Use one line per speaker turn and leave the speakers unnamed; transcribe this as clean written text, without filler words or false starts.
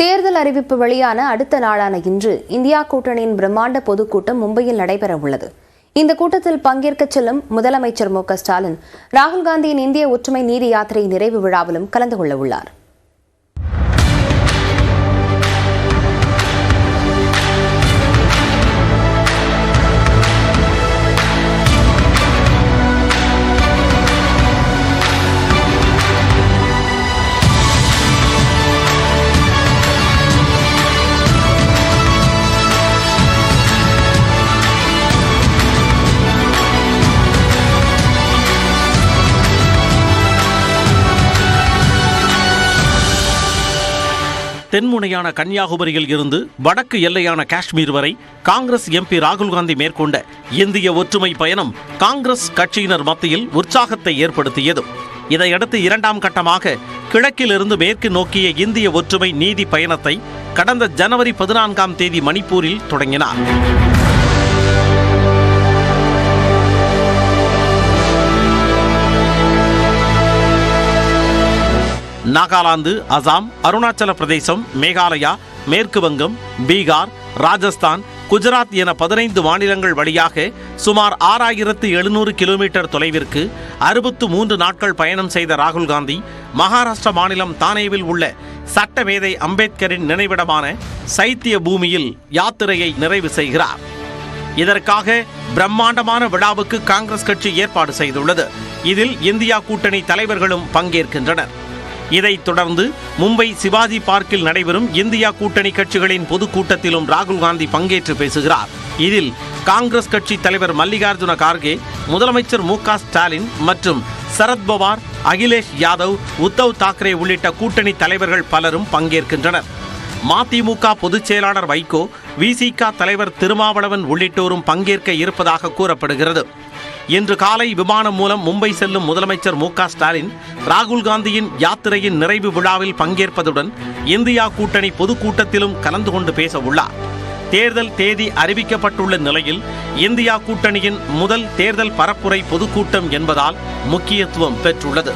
தேர்தல் அறிவிப்பு வெளியான அடுத்த நாளான இன்று இந்தியா கூட்டணியின் பிரம்மாண்ட பொதுக்கூட்டம் மும்பையில் நடைபெற உள்ளது. இந்த கூட்டத்தில் பங்கேற்க செல்லும் முதலமைச்சர் மு.க.ஸ்டாலின் ராகுல் காந்தியின் இந்திய ஒற்றுமை நீதி யாத்திரை நிறைவு விழாவிலும் கலந்து கொள்ள உள்ளார்.
தென்முனையான கன்னியாகுமரியில் இருந்து வடக்கு எல்லையான காஷ்மீர் வரை காங்கிரஸ் எம்பி ராகுல் காந்தி மேற்கொண்ட இந்திய ஒற்றுமை பயணம் காங்கிரஸ் கட்சியினர் மத்தியில் உற்சாகத்தை ஏற்படுத்தியது. இதையடுத்து இரண்டாம் கட்டமாக கிழக்கிலிருந்து மேற்கு நோக்கிய இந்திய ஒற்றுமை நீதி பயணத்தை கடந்த ஜனவரி 14ஆம் தேதி மணிப்பூரில் தொடங்கினார். நாகாலாந்து, அசாம், அருணாச்சல பிரதேசம், மேகாலயா, மேற்கு வங்கம், பீகார், ராஜஸ்தான், குஜராத் என 15 மாநிலங்கள் வழியாக சுமார் 6700 கிலோமீட்டர் தொலைவிற்கு 63 நாட்கள் பயணம் செய்த ராகுல் காந்தி மகாராஷ்டிரா மாநிலம் தானேவில் உள்ள சட்டமேதை அம்பேத்கரின் நினைவிடமான சைத்திய பூமியில் யாத்திரையை நிறைவு செய்கிறார். இதற்காக பிரம்மாண்டமான விழாவுக்கு காங்கிரஸ் கட்சி ஏற்பாடு செய்துள்ளது. இதில் இந்தியா கூட்டணி தலைவர்களும் பங்கேற்கின்றனர். இதைத் தொடர்ந்து மும்பை சிவாஜி பார்க்கில் நடைபெறும் இந்தியா கூட்டணி கட்சிகளின் பொதுக்கூட்டத்திலும் ராகுல் காந்தி பங்கேற்று பேசுகிறார். இதில் காங்கிரஸ் கட்சி தலைவர் மல்லிகார்ஜுன கார்கே, முதலமைச்சர் மு.க.ஸ்டாலின் மற்றும் சரத்பவார், அகிலேஷ் யாதவ், உத்தவ் தாக்கரே உள்ளிட்ட கூட்டணி தலைவர்கள் பலரும் பங்கேற்கின்றனர். மதிமுக பொதுச் செயலாளர் வைகோ, விசிக தலைவர் திருமாவளவன் உள்ளிட்டோரும் பங்கேற்க இருப்பதாக கூறப்படுகிறது. இன்று காலை விமானம் மூலம் மும்பை செல்லும் முதலமைச்சர் மு.க.ஸ்டாலின் ராகுல் காந்தியின் யாத்திரையின் நிறைவு விழாவில் பங்கேற்பதுடன் இந்தியா கூட்டணி பொதுக்கூட்டத்திலும் கலந்து கொண்டு பேச உள்ளார். தேர்தல் தேதி அறிவிக்கப்பட்டுள்ள நிலையில் இந்தியா கூட்டணியின் முதல் தேர்தல் பரப்புரை பொதுக்கூட்டம் என்பதால் முக்கியத்துவம் பெற்றுள்ளது.